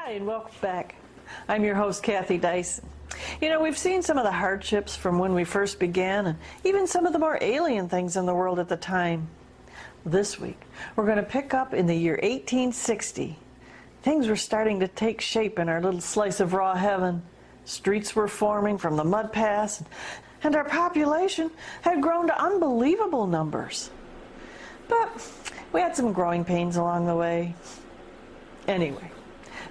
Hi, and welcome back. I'm your host, Kathy Dyson. You know, we've seen some of the hardships from when we first began, and even some of the more alien things in the world at the time. This week, we're going to pick up in the year 1860. Things were starting to take shape in our little slice of raw heaven. Streets were forming from the mud pass, and our population had grown to unbelievable numbers. But we had some growing pains along the way. Anyway,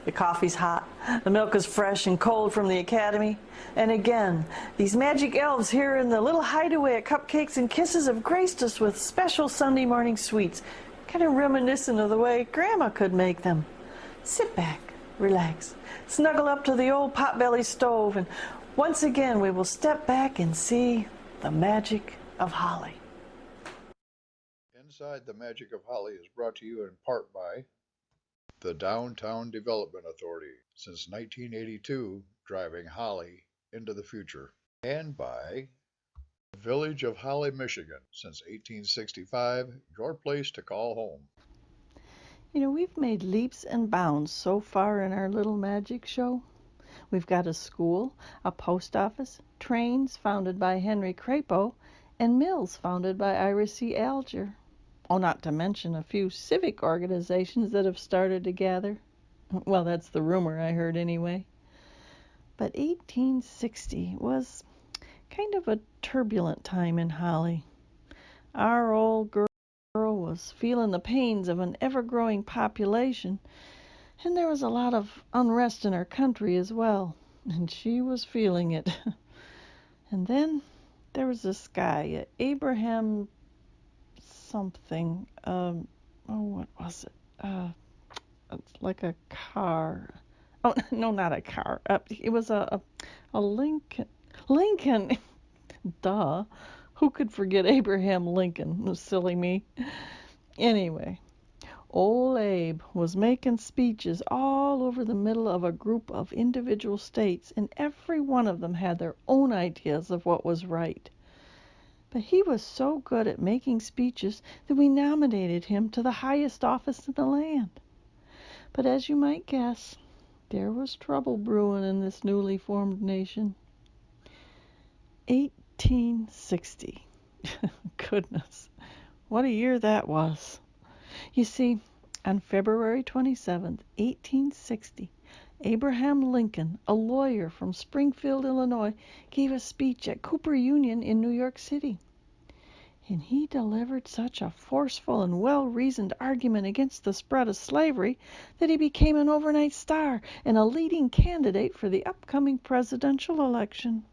the coffee's hot, the milk is fresh and cold from the academy, and again, these magic elves here in the little hideaway at Cupcakes and Kisses have graced us with special Sunday morning sweets, kind of reminiscent of the way Grandma could make them. Sit back, relax, snuggle up to the old potbelly stove, and once again we will step back and see the magic of Holly. Inside the Magic of Holly is brought to you in part by the Downtown Development Authority, since 1982, driving Holly into the future, and by the Village of Holly, Michigan, since 1865, your place to call home. You know, we've made leaps and bounds so far in our little magic show. We've got a school, a post office, trains founded by Henry Crapo, and mills founded by Ira C. Alger. Oh, not to mention a few civic organizations that have started to gather. Well, that's the rumor I heard anyway. But 1860 was kind of a turbulent time in Holly. Our old girl was feeling the pains of an ever-growing population, and there was a lot of unrest in her country as well, and she was feeling it. And then there was this guy, Abraham something. What was it? It's like a car. Oh, no, not a car. It was a Lincoln. Lincoln. Duh. Who could forget Abraham Lincoln? Silly me. Anyway, old Abe was making speeches all over the middle of a group of individual states, and every one of them had their own ideas of what was right. But he was so good at making speeches that we nominated him to the highest office in the land. But as you might guess, there was trouble brewing in this newly formed nation. 1860. Goodness, what a year that was. You see, on February 27th, 1860, Abraham Lincoln, a lawyer from Springfield, Illinois, gave a speech at Cooper Union in New York City. And he delivered such a forceful and well-reasoned argument against the spread of slavery that he became an overnight star and a leading candidate for the upcoming presidential election.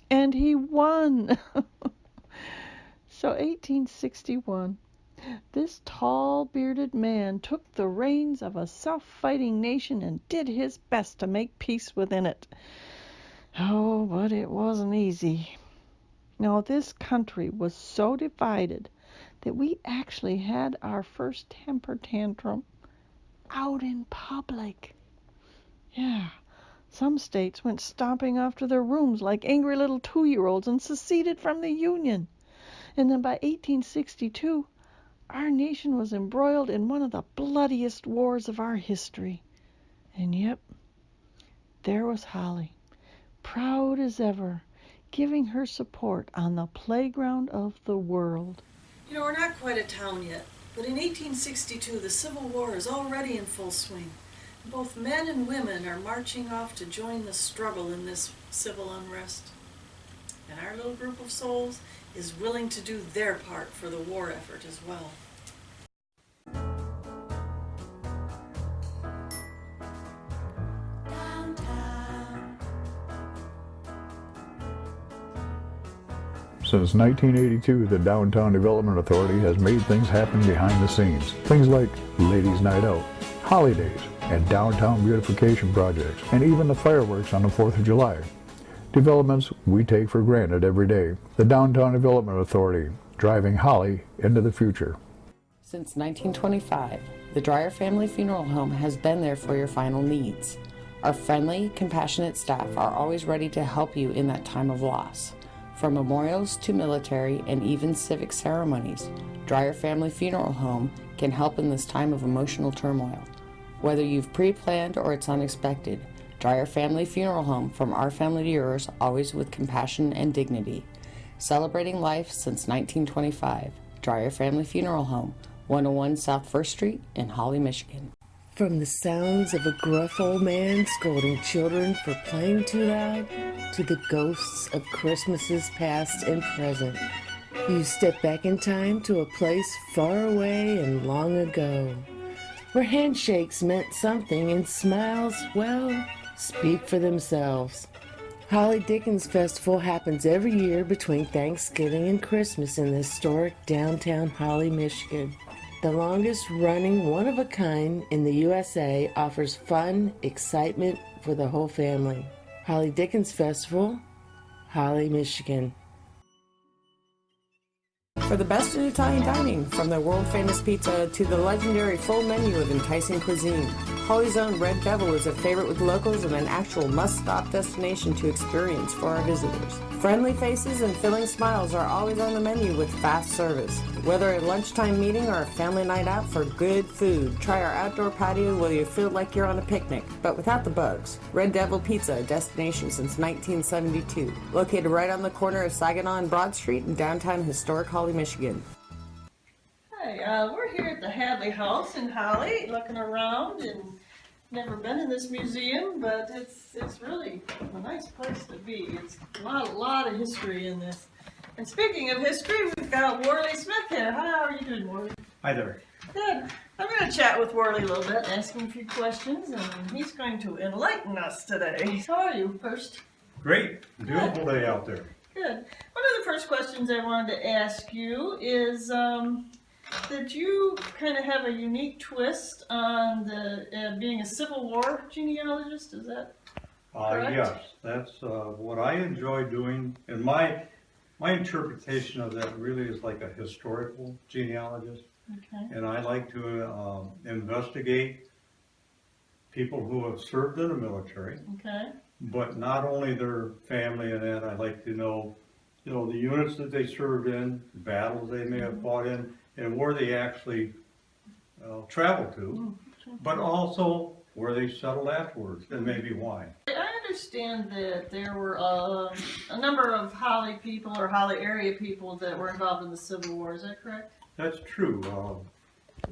And he won! So 1861, this tall, bearded man took the reins of a self-fighting nation and did his best to make peace within it. Oh, but it wasn't easy. Now, this country was so divided that we actually had our first temper tantrum out in public. Yeah, some states went stomping off to their rooms like angry little 2-year-olds and seceded from the Union. And then by 1862, our nation was embroiled in one of the bloodiest wars of our history. And yep, there was Holly, proud as ever, giving her support on the playground of the world. You know, we're not quite a town yet, but in 1862 the Civil War is already in full swing. Both men and women are marching off to join the struggle in this civil unrest. And our little group of souls is willing to do their part for the war effort as well. Since 1982, the Downtown Development Authority has made things happen behind the scenes. Things like Ladies' Night Out, holidays, and downtown beautification projects, and even the fireworks on the 4th of July. Developments we take for granted every day. The Downtown Development Authority, driving Holly into the future. Since 1925, the Dreyer Family Funeral Home has been there for your final needs. Our friendly, compassionate staff are always ready to help you in that time of loss. From memorials to military and even civic ceremonies, Dreyer Family Funeral Home can help in this time of emotional turmoil. Whether you've pre-planned or it's unexpected, Dreyer Family Funeral Home, from our family to yours, always with compassion and dignity. Celebrating life since 1925. Dreyer Family Funeral Home, 101 South 1st Street in Holly, Michigan. From the sounds of a gruff old man scolding children for playing too loud, to the ghosts of Christmases past and present, you step back in time to a place far away and long ago, where handshakes meant something and smiles, well, speak for themselves. Holly Dickens Festival happens every year between Thanksgiving and Christmas in the historic downtown Holly, Michigan. The longest running one-of-a-kind in the USA, offers fun, excitement for the whole family. Holly Dickens Festival, Holly, Michigan. For the best in Italian dining, from the world-famous pizza to the legendary full menu of enticing cuisine, Holly's own Red Devil is a favorite with locals and an actual must-stop destination to experience for our visitors. Friendly faces and filling smiles are always on the menu with fast service. Whether a lunchtime meeting or a family night out for good food, try our outdoor patio where you feel like you're on a picnic, but without the bugs. Red Devil Pizza, a destination since 1972. Located right on the corner of Saginaw and Broad Street in downtown historic Holly, Michigan. Hi, we're here at the Hadley House in Holly, looking around, and never been in this museum, but it's really a nice place to be. It's a lot of history in this. And speaking of history, we've got Worley Smith here. Hi, how are you doing, Worley? Hi there. Good. I'm going to chat with Worley a little bit, ask him a few questions, and he's going to enlighten us today. How are you first? Great. Beautiful day out there. Good. One of the first questions I wanted to ask you is that you kind of have a unique twist on the being a Civil War genealogist. Is that correct? Yes, that's what I enjoy doing. And my interpretation of that really is like a historical genealogist. Okay. And I like to investigate people who have served in the military. Okay. But not only their family and that, I like to know, the units that they served in, battles they may have fought in, and where they actually traveled to, but also where they settled afterwards, and maybe why. I understand that there were a number of Holly people or Holly area people that were involved in the Civil War. Is that correct? That's true.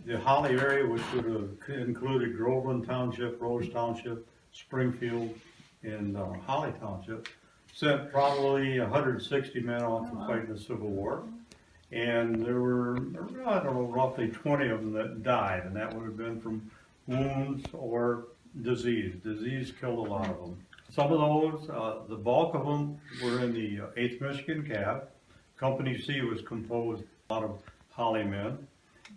The Holly area, which would have included Groveland Township, Rose Township, Springfield, and Holly Township, sent probably 160 men off to fight in the Civil War. And there were, I don't know, roughly 20 of them that died, and that would have been from wounds or disease. Disease killed a lot of them. Some of those, the bulk of them were in the 8th Michigan Cav. Company C was composed of a lot of Holly men.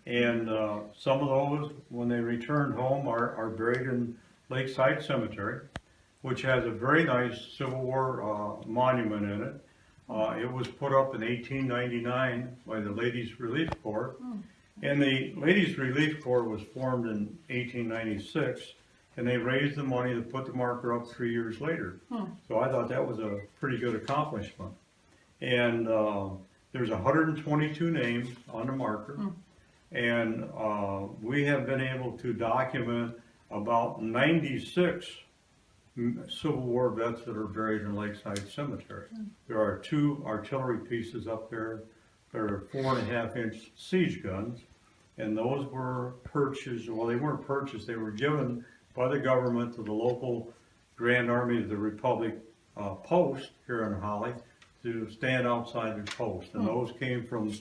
And some of those, when they returned home, are buried in Lakeside Cemetery, which has a very nice Civil War monument in it. It was put up in 1899 by the Ladies Relief Corps, and the Ladies Relief Corps was formed in 1896, and they raised the money to put the marker up 3 years later. So I thought that was a pretty good accomplishment. And there's 122 names on the marker, and we have been able to document about 96 Civil War vets that are buried in Lakeside Cemetery. There are 2 artillery pieces up there. There are 4.5-inch siege guns, and those were purchased, well, they weren't purchased, they were given by the government to the local Grand Army of the Republic post here in Holly to stand outside the post. And those came from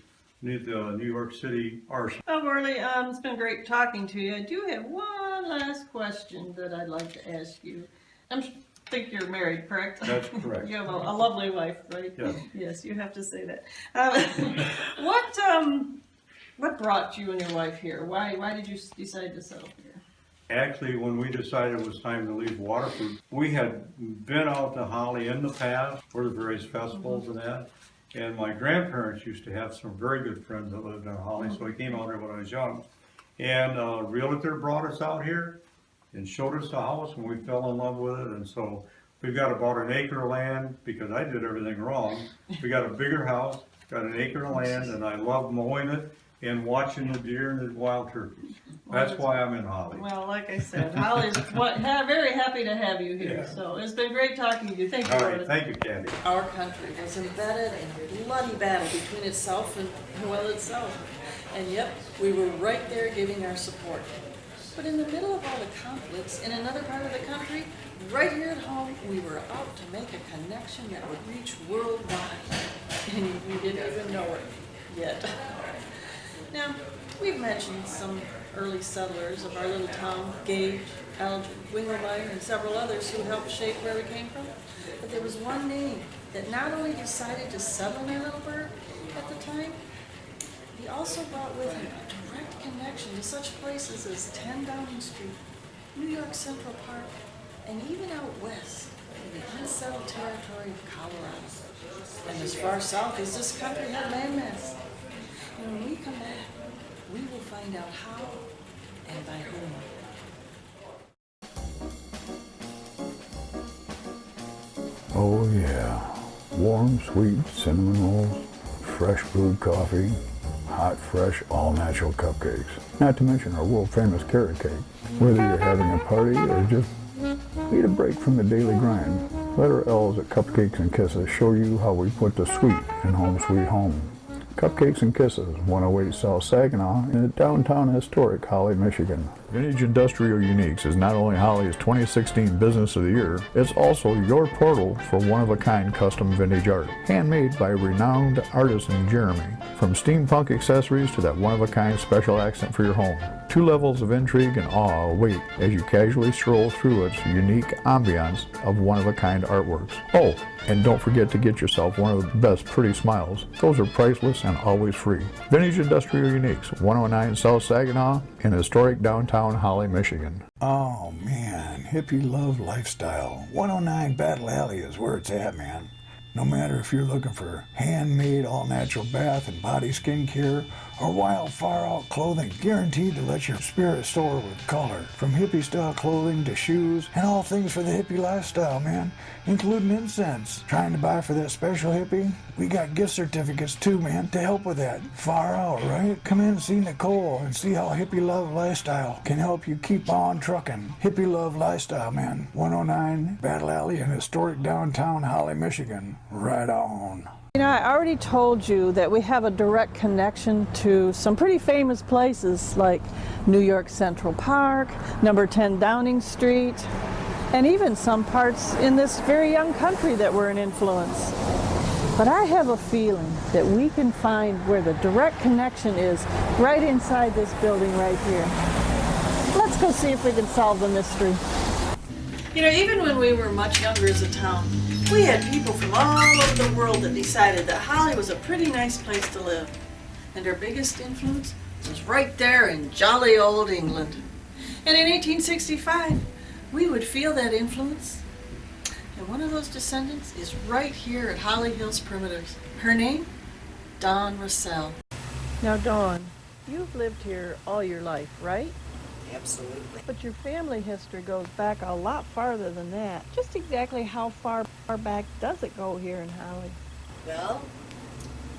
the New York City Arsenal. Oh, Worley, it's been great talking to you. I do have one last question that I'd like to ask you. I think you're married, correct? That's correct. You have a lovely wife, right? Yes. Yes, you have to say that. What brought you and your wife here? Why did you decide to settle here? Actually, when we decided it was time to leave Waterford, we had been out to Holly in the past for the various festivals and that. And my grandparents used to have some very good friends that lived in Holly, so we came out here when I was young. And a realtor brought us out here and showed us the house, and we fell in love with it. And so we've got about an acre of land, because I did everything wrong. We got a bigger house, got an acre of land, and I love mowing it and watching the deer and the wild turkeys. That's why I'm in Holly. Well, like I said, Holly's very happy to have you here. Yeah. So it's been great talking to you. Thank you, All Gordon. right, thank you, Candy. Our country was embedded in a bloody battle between itself and itself. And yep, we were right there giving our support. But in the middle of all the conflicts, in another part of the country, right here at home, we were out to make a connection that would reach worldwide. And we didn't even know it yet. Now, we've mentioned some early settlers of our little town, Gage, Alger, Wingelmeyer, and several others who helped shape where we came from. But there was one name that not only decided to settle near Little Burg at the time, he also brought with him a direct connection to such places as 10 Downing Street, New York Central Park, and even out west in the unsettled territory of Colorado. And as far south as this country had landmass. And when we come back, we will find out how and by whom. Oh yeah, warm, sweet cinnamon rolls, fresh brewed coffee, hot, fresh, all-natural cupcakes. Not to mention our world-famous carrot cake. Whether you're having a party or just need a break from the daily grind, letter L's at Cupcakes and Kisses show you how we put the sweet in Home Sweet Home. Cupcakes and Kisses, 108 South Saginaw in the downtown historic Holly, Michigan. Vintage Industrial Uniques is not only Holly's 2016 Business of the Year, it's also your portal for one-of-a-kind custom vintage art. Handmade by renowned artisan Jeremy. From steampunk accessories to that one-of-a-kind special accent for your home. 2 levels of intrigue and awe await as you casually stroll through its unique ambiance of one-of-a-kind artworks. Oh, and don't forget to get yourself one of the best pretty smiles. Those are priceless and always free. Vintage Industrial Uniques, 109 South Saginaw in historic downtown Holly, Michigan. Oh man, hippie love lifestyle. 109 Battle Alley is where it's at, man. No matter if you're looking for handmade all-natural bath and body skincare or wild far-out clothing guaranteed to let your spirit soar with color. From hippie-style clothing to shoes and all things for the hippie lifestyle, man, including incense. Trying to buy for that special hippie? We got gift certificates too, man, to help with that. Far out, right? Come in and see Nicole and see how hippie love lifestyle can help you keep on trucking. Hippie love lifestyle, man. 109 Battle Alley in historic downtown Holly, Michigan. Right on. You know, I already told you that we have a direct connection to some pretty famous places like New York Central Park, number 10 Downing Street, and even some parts in this very young country that were an influence. But I have a feeling that we can find where the direct connection is right inside this building right here. Let's go see if we can solve the mystery. You know, even when we were much younger as a town, we had people from all over the world that decided that Holly was a pretty nice place to live. And our biggest influence was right there in jolly old England. And in 1865, we would feel that influence. And one of those descendants is right here at Holly Hills Primitives. Her name? Dawn Russell. Now, Dawn, you've lived here all your life, right? Absolutely. But your family history goes back a lot farther than that. Just exactly how far back does it go here in Holly? Well,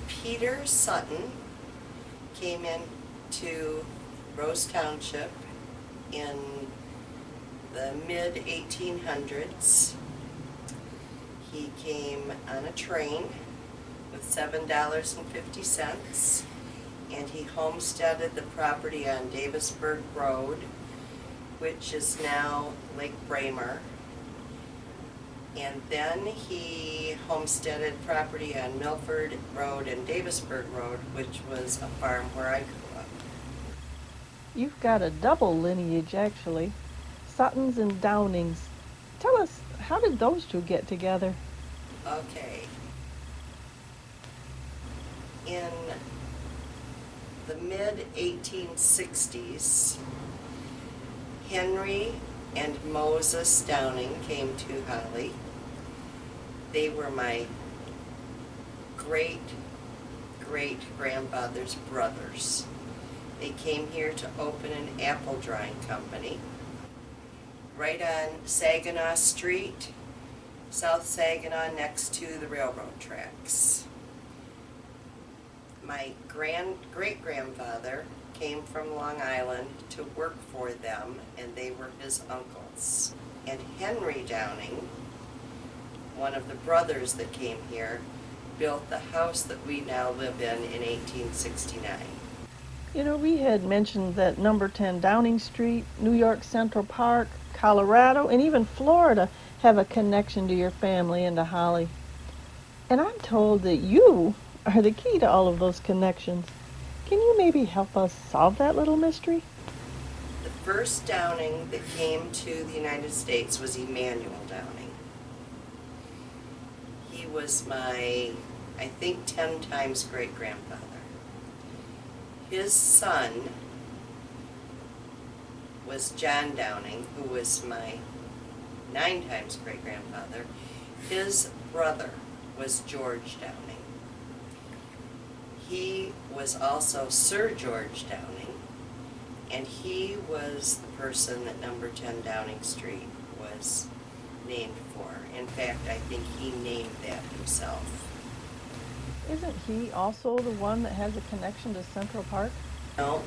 Peter Sutton came into Rose Township in the mid-1800s. He came on a train with $7.50, and he homesteaded the property on Davisburg Road, which is now Lake Bramer. And then he homesteaded property on Milford Road and Davisburg Road, which was a farm where I grew up. You've got a double lineage, actually. Suttons and Downings. Tell us, how did those two get together? Okay. In the mid-1860s, Henry and Moses Downing came to Holly. They were my great-great-grandfather's brothers. They came here to open an apple drying company right on Saginaw Street, South Saginaw, next to the railroad tracks. My great-grandfather came from Long Island to work for them, and they were his uncles. And Henry Downing, one of the brothers that came here, built the house that we now live in 1869. You know, we had mentioned that number 10 Downing Street, New York Central Park, Colorado, and even Florida have a connection to your family and to Holly. And I'm told that you are the key to all of those connections. Can you maybe help us solve that little mystery? The first Downing that came to the United States was Emmanuel Downing. He was my, I think, 10 times great-grandfather. His son was John Downing, who was my 9 times great-grandfather. His brother was George Downing. He was also Sir George Downing, and he was the person that number 10 Downing Street was named for. In fact, I think he named that himself. Isn't he also the one that has a connection to Central Park? No,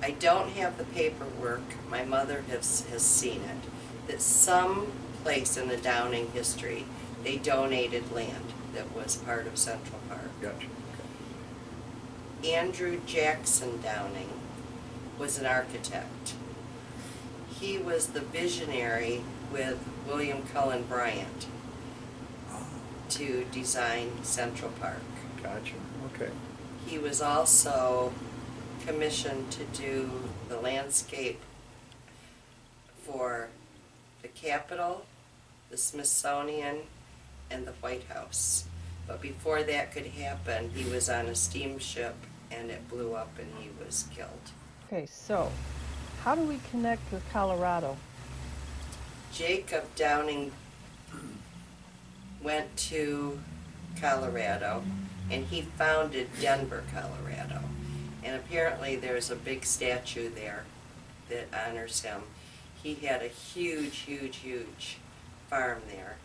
I don't have the paperwork. My mother has seen it. That some place in the Downing history, they donated land that was part of Central Park. Gotcha. Andrew Jackson Downing was an architect. He was the visionary with William Cullen Bryant to design Central Park. Gotcha. Okay. He was also commissioned to do the landscape for the Capitol, the Smithsonian, and the White House. But before that could happen, he was on a steamship and it blew up and he was killed. Okay, so how do we connect with Colorado? Jacob Downing went to Colorado and he founded Denver, Colorado. And apparently there's a big statue there that honors him. He had a huge, huge, huge farm there.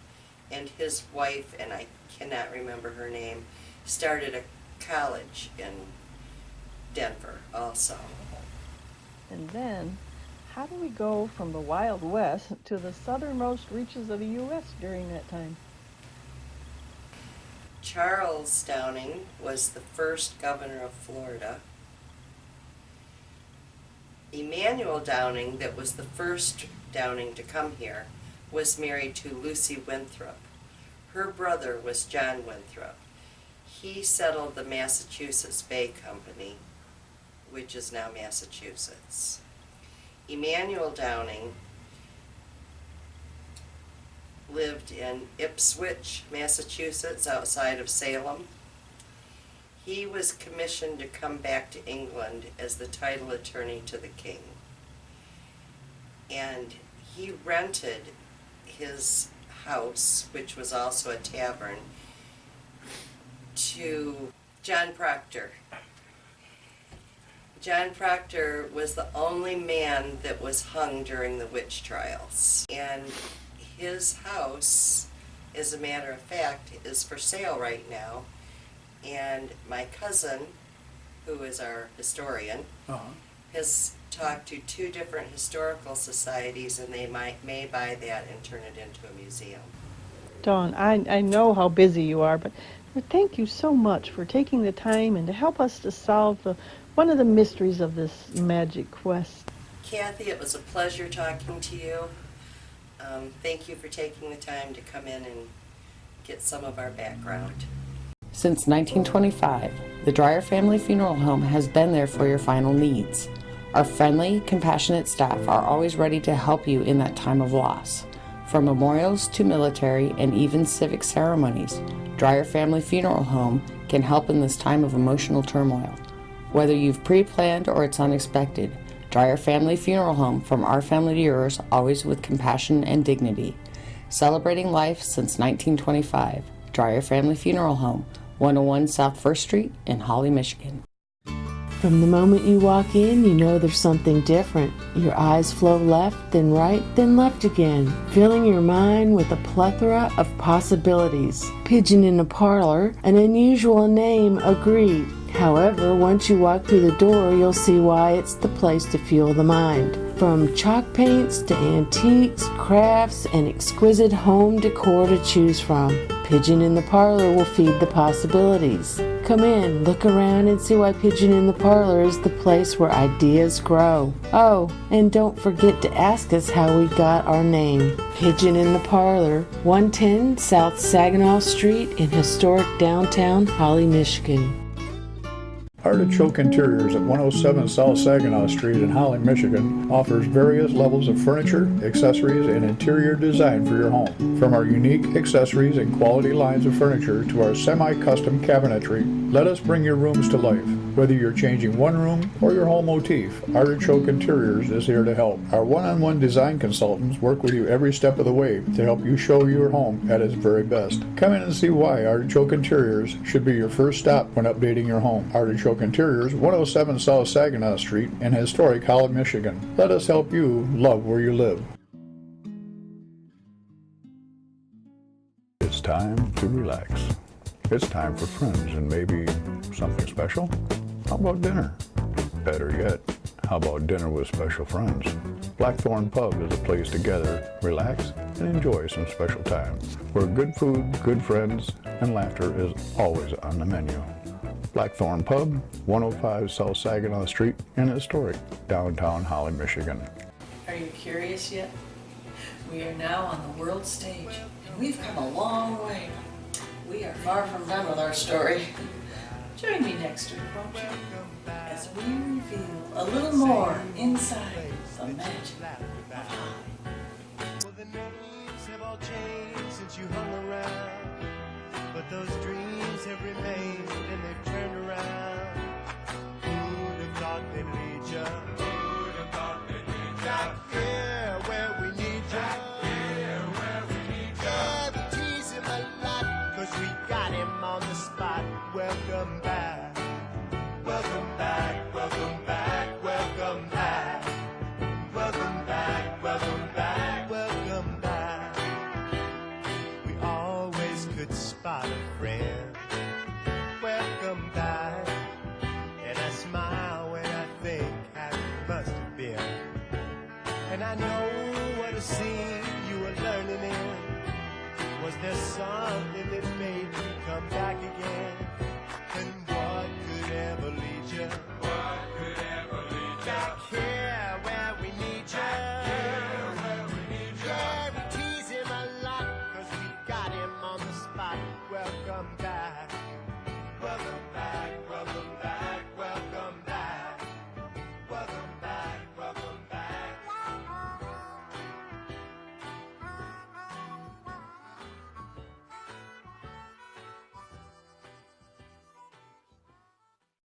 And his wife, and I cannot remember her name, started a college in Denver also. And then, how do we go from the Wild West to the southernmost reaches of the U.S. during that time? Charles Downing was the first governor of Florida. Emmanuel Downing, that was the first Downing to come here, was married to Lucy Winthrop. Her brother was John Winthrop. He settled the Massachusetts Bay Company, which is now Massachusetts. Emmanuel Downing lived in Ipswich, Massachusetts, outside of Salem. He was commissioned to come back to England as the title attorney to the king. And he rented his house, which was also a tavern, to John Proctor. John Proctor was the only man that was hung during the witch trials. And his house, as a matter of fact, is for sale right now. And my cousin, who is our historian, has talked to 2 different historical societies, and they may buy that and turn it into a museum. Dawn, I know how busy you are, but thank you so much for taking the time and to help us to solve one of the mysteries of this magic quest. Kathy, it was a pleasure talking to you. Thank you for taking the time to come in and get some of our background. Since 1925, the Dreyer Family Funeral Home has been there for your final needs. Our friendly, compassionate staff are always ready to help you in that time of loss. From memorials to military and even civic ceremonies, Dreyer Family Funeral Home can help in this time of emotional turmoil. Whether you've pre-planned or it's unexpected, Dreyer Family Funeral Home, from our family to yours, always with compassion and dignity. Celebrating life since 1925, Dreyer Family Funeral Home, 101 South 1st Street in Holly, Michigan. From the moment you walk in, you know there's something different. Your eyes flow left, then right, then left again, filling your mind with a plethora of possibilities. Pigeon in the Parlor, an unusual name, agreed. However, once you walk through the door, you'll see why it's the place to fuel the mind. From chalk paints to antiques, crafts, and exquisite home decor to choose from, Pigeon in the Parlor will feed the possibilities. Come in, look around, and see why Pigeon in the Parlor is the place where ideas grow. Oh, and don't forget to ask us how we got our name. Pigeon in the Parlor, 110 South Saginaw Street in historic downtown Holly, Michigan. Artichoke Interiors at 107 South Saginaw Street in Holly, Michigan offers various levels of furniture, accessories, and interior design for your home. From our unique accessories and quality lines of furniture to our semi-custom cabinetry, let us bring your rooms to life. Whether you're changing one room or your whole motif, Artichoke Interiors is here to help. Our one-on-one design consultants work with you every step of the way to help you show your home at its very best. Come in and see why Artichoke Interiors should be your first stop when updating your home. Artichoke Interiors, 107 South Saginaw Street in historic Holly, Michigan. Let us help you love where you live. It's time to relax. It's time for friends and maybe something special. How about dinner? Better yet, how about dinner with special friends? Blackthorn Pub is a place to gather, relax, and enjoy some special time, where good food, good friends, and laughter is always on the menu. Blackthorn Pub, 105 South Saginaw Street in historic downtown Holly, Michigan. Are you curious yet? We are now on the world stage, and we've come a long way. We are far from done with our story. Join me next week, won't you? As we reveal a little more inside the magic of Holly. Well, the names have all changed since you hung around, but those dreams have remained and they've turned around. Who'd have thought they'd lead you? Who'd have thought they'd lead you? Back here where we need you. Back here where we need you. Yeah, we tease him a lot, 'cause we got him on the spot. Welcome back. Welcome back. Welcome back. Welcome back. Welcome back. Welcome back. Welcome back. We always could spot a friend. Welcome back. And I smile when I think how it must have been. And I know what a scene you were learning in. Was there something that made you come back again?